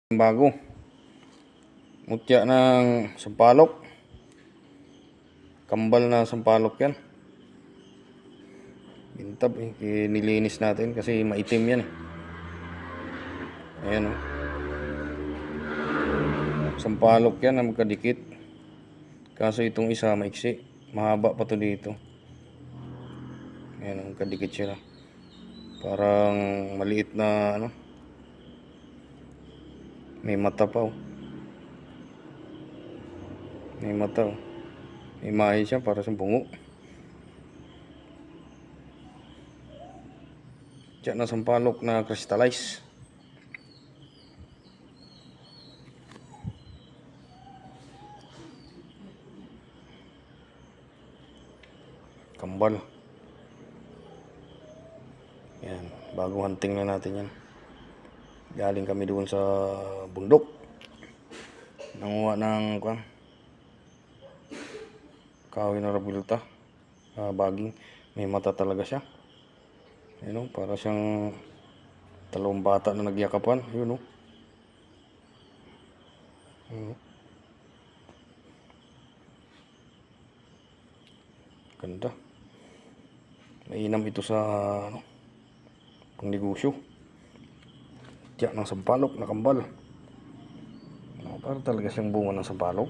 Bago mutya ng sampalok, kambal na sampalok yan. Bintab nilinis natin kasi maitim yan ayan oh. Sampalok yan na magkadikit, kaso itong isa maiksi, mahaba pa to dito. Ayan, magkadikit sila, parang maliit na ano, may mata pa oh. May mata oh. May imahe siya para sa bungo. Diyan na sampalok na crystallize. Kambal. Yan, bagong hunting na natin yan. Galing kami doon sa bundok, nanguha ng kahoy na rabulta, baging. May mata talaga siya. Ayun, para siyang dalawang bata na nagyakapan. Yun oh. Ganda. Mainam ito sa ano, pangnegosyo. Diyan ng sampalok na kambal. Para talaga siyang bunga ng sampalok.